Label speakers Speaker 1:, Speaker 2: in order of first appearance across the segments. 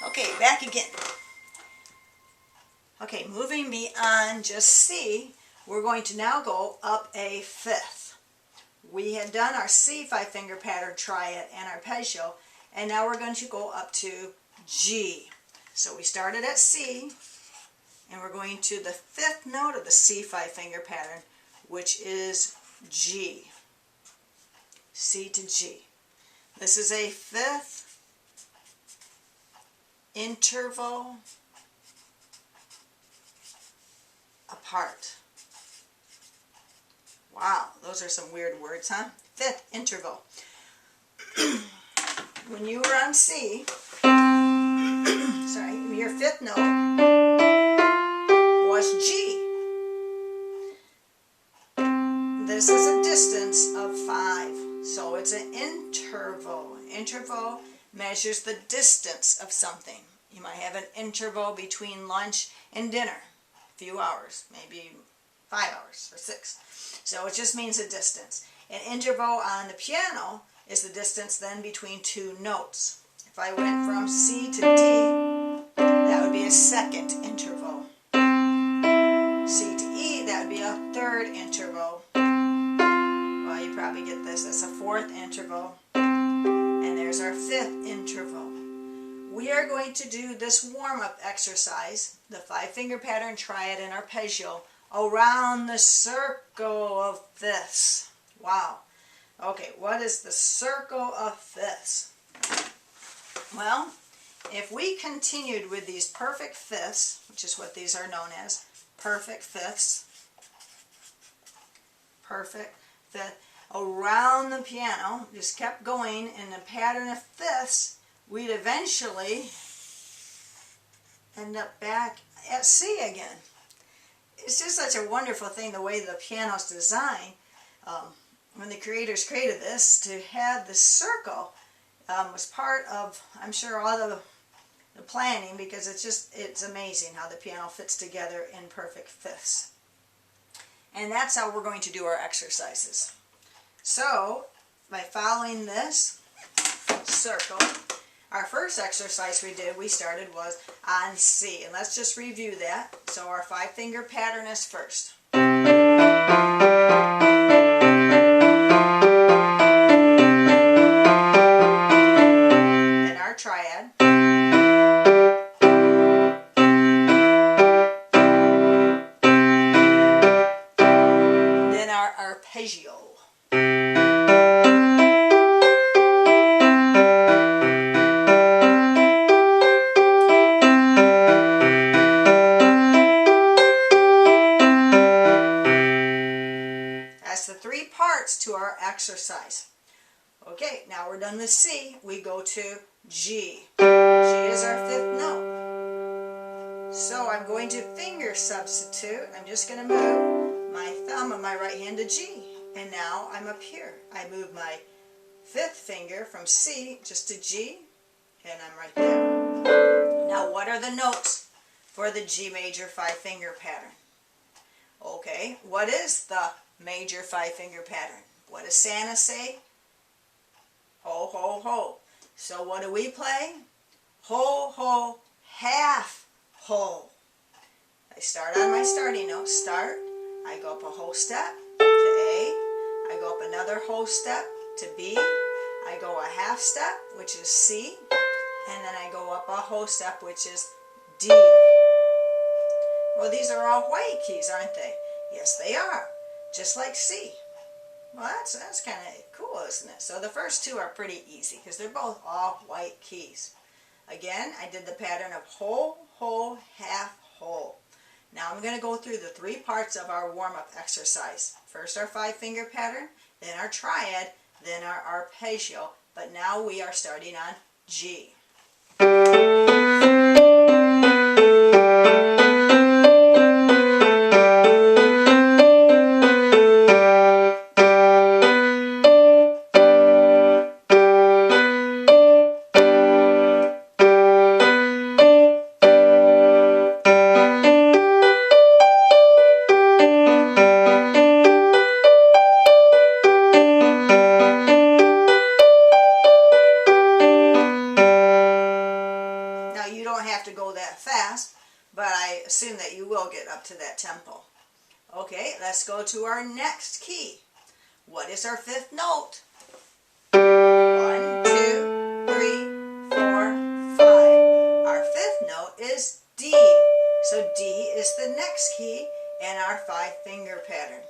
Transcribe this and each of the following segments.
Speaker 1: Okay, back again. Okay, moving beyond just C, we're going to now go up a fifth. We had done our C 5-finger pattern, Triad, and Arpeggio, and now we're going to go up to G. So we started at C, and we're going to the fifth note of the C 5-finger pattern, which is G. C to G. This is a fifth interval apart. Wow, those are some weird words, huh? Fifth interval. When you were on C, sorry, your fifth note was G. This is a distance of 5, so it's an interval. Interval measures the distance of something. You might have an interval between lunch and dinner, a few hours, maybe 5 hours or 6. So it just means a distance. An interval on the piano is the distance then between two notes. If I went from C to D, that would be a second interval. C to E, that would be a third interval. Well, you probably get this. That's a fourth interval. And there's our fifth interval. We are going to do this warm-up exercise, the 5-finger pattern, Triad, and Arpeggio, around the circle of fifths. Wow. Okay, what is the circle of fifths? Well, if we continued with these perfect fifths, which is what these are known as, perfect fifths, perfect fifth, around the piano, just kept going in a pattern of fifths, we'd eventually end up back at C again. It's just such a wonderful thing, the way the piano's designed. When the creators created this, to have this circle was part of, I'm sure, all the planning, because it's amazing how the piano fits together in perfect fifths. And that's how we're going to do our exercises. So, by following this circle, our first exercise we started was on C. And let's just review that. So our 5-finger pattern is first. Then our Triad. Then our Arpeggio. To our exercise. Okay, now we're done with C. We go to G. G is our fifth note. So I'm going to finger substitute. I'm just going to move my thumb on my right hand to G. And now I'm up here. I move my fifth finger from C just to G. And I'm right there. Now what are the notes for the G major 5-finger pattern? Okay, what is the major 5-finger pattern? What does Santa say? Ho, ho, ho. So what do we play? Ho, ho, half, ho. I start on my starting note. Start. I go up a whole step to A. I go up another whole step to B. I go a half step, which is C. And then I go up a whole step, which is D. Well, these are all white keys, aren't they? Yes, they are. Just like C. Well, that's kind of cool, isn't it? So the first two are pretty easy because they're both all white keys. Again, I did the pattern of whole, whole, half, whole. Now I'm going to go through the 3 parts of our warm-up exercise. First our 5-finger pattern, then our Triad, then our Arpeggio. But now we are starting on G. have to go that fast, but I assume that you will get up to that tempo. Okay, let's go to our next key. What is our fifth note? 1, 2, 3, 4, 5. Our fifth note is D. So D is the next key in our 5-finger pattern.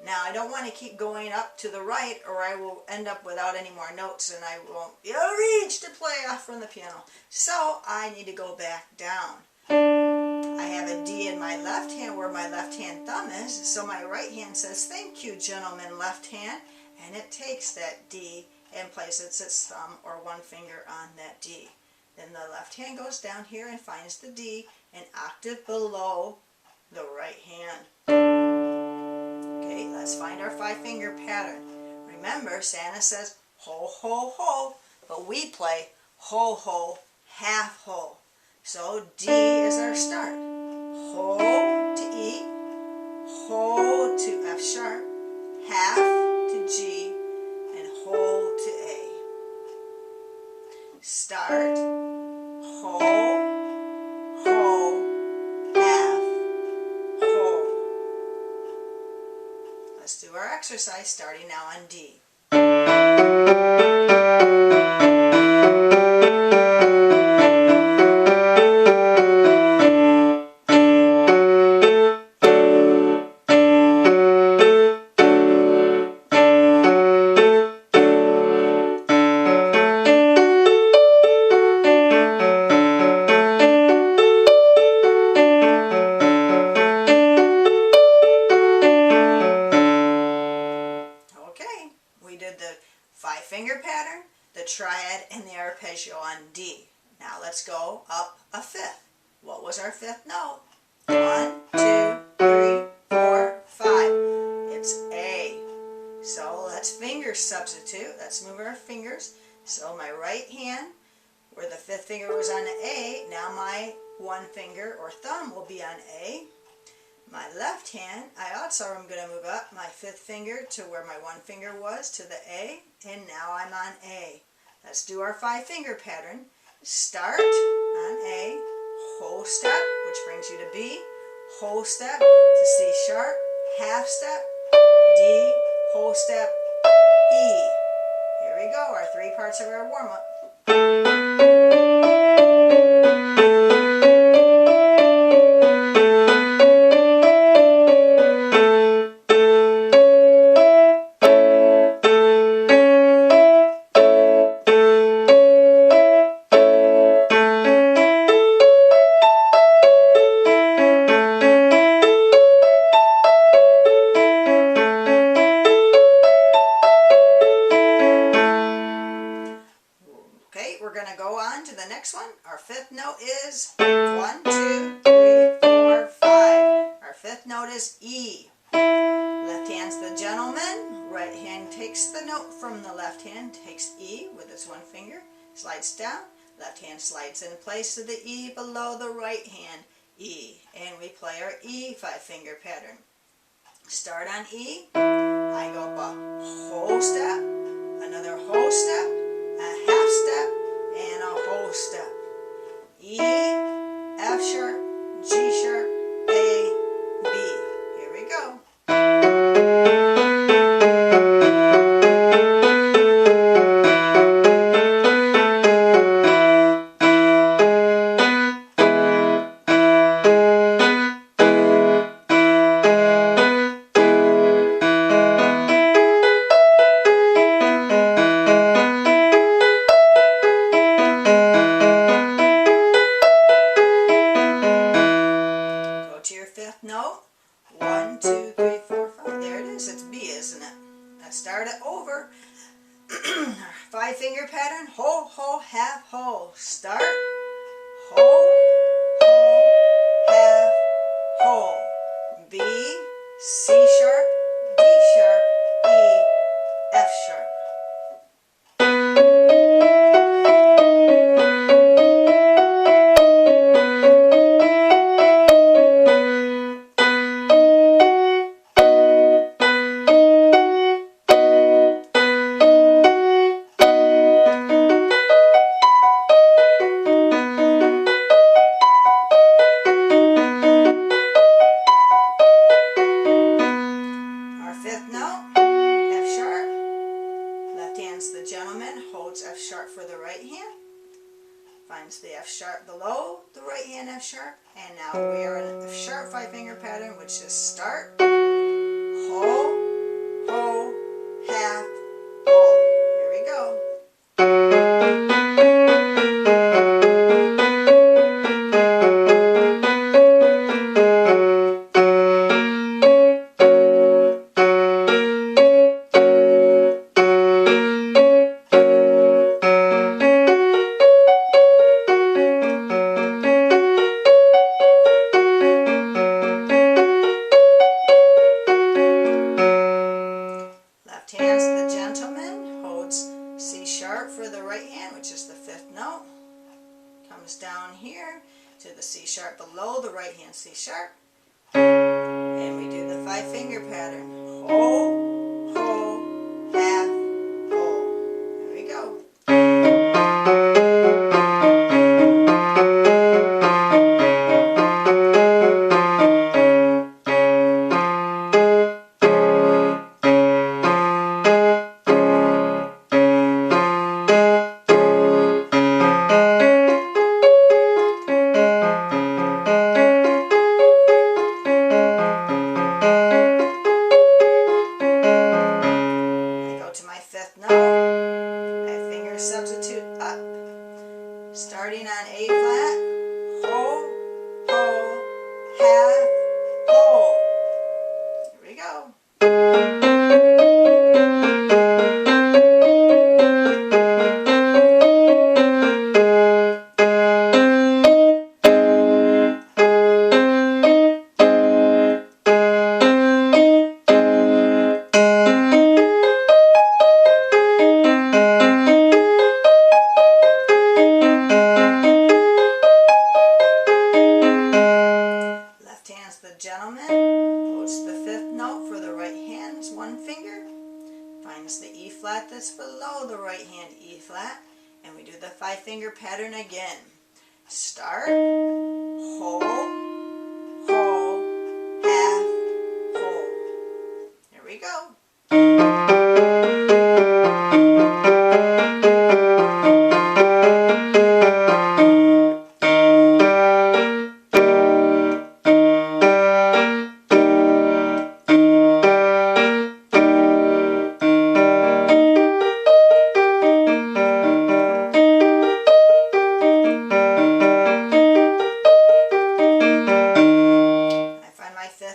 Speaker 1: Now I don't want to keep going up to the right, or I will end up without any more notes and I won't be able to reach to play off from the piano. So I need to go back down. I have a D in my left hand where my left hand thumb is, so my right hand says, "Thank you, gentlemen, left hand," and it takes that D and places its thumb or one finger on that D. Then the left hand goes down here and finds the D an octave below the right hand. Okay, let's find our 5-finger pattern. Remember, Santa says ho, ho, ho, but we play ho, ho, half ho. So D is our start. Ho to E, ho to F sharp, half to G, and ho to A. Start, ho, ho, half, ho. Let's do our exercise starting now on D. We did the 5-finger pattern, the triad, and the arpeggio on D. Now let's go up a fifth. What was our fifth note? 1, 2, 3, 4, 5. It's A. So let's finger substitute. Let's move our fingers. So my right hand, where the fifth finger was on A, now my one finger or thumb will be on A. My left hand, I also am going to move up my fifth finger to where my one finger was, to the A, and now I'm on A. Let's do our 5-finger pattern. Start on A, whole step, which brings you to B, whole step to C sharp, half step, D, whole step, E. Here we go, our 3 parts of our warm-up. We're going to go on to the next one. Our fifth note is 1, 2, 3, 4, 5. Our fifth note is E. Left hand's the gentleman. Right hand takes the note from the left hand, takes E with its one finger, slides down. Left hand slides in place of the E below the right hand, E. And we play our E 5-finger pattern. Start on E. I go up a whole step, another whole step, a half step, and a whole step. E, F sharp, G sharp, A, B. Here we go. Note 1, 2, 3, 4, 5. There it is. It's B, isn't it? Let's start it over. 5-finger pattern. Ho, ho, half, ho. Start. Ho, ho, half, ho. B, C sharp, D sharp, E, F sharp. finds the F sharp below the right hand F sharp, and now we are in an F sharp 5-finger pattern, which is start, ho, ho, half, ho. Here we go. Left hand's the gentleman, holds C sharp for the right hand, which is the 5th note. Comes down here to the C sharp below the right hand C sharp. And we do the 5-finger pattern. Ho, ho, half, ho. Here we go. Substitute up, starting on A flat, ho, ho, half, ho. Here we go. Gentleman holds the 5th note for the right hand's 1 finger, finds the E flat that's below the right hand E flat, and we do the 5-finger pattern again. Start, ho, ho, half, ho. Here we go.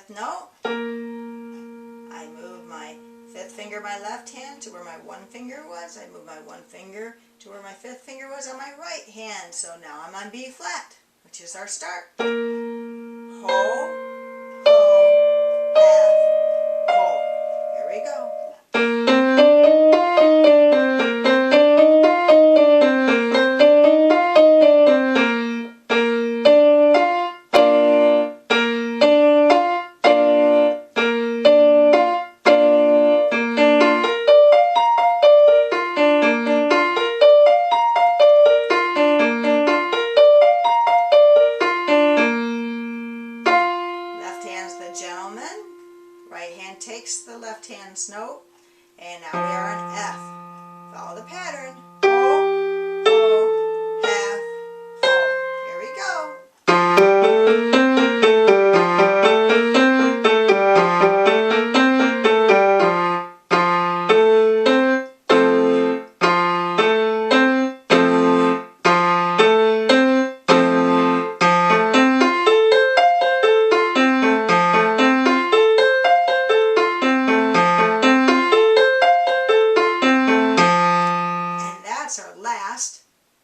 Speaker 1: Note. I move my 5th finger, my left hand, to where my 1 finger was. I move my 1 finger to where my 5th finger was on my right hand. So now I'm on B flat, which is our start. Ho, ho, half, ho. Here we go. Gentleman, right hand takes the left hand's note, and now we are on F. Follow the pattern. Ho, ho, half, ho. Here we go. Our last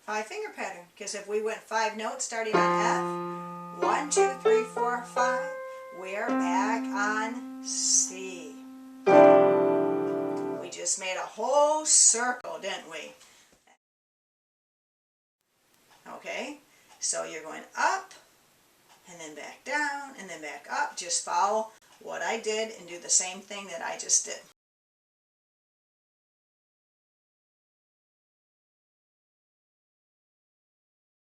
Speaker 1: 5-finger pattern, because if we went 5 notes starting on F, 1, 2, 3, 4, 5, we're back on C. We just made a whole circle, didn't we? Okay, so you're going up and then back down and then back up. Just follow what I did and do the same thing that I just did.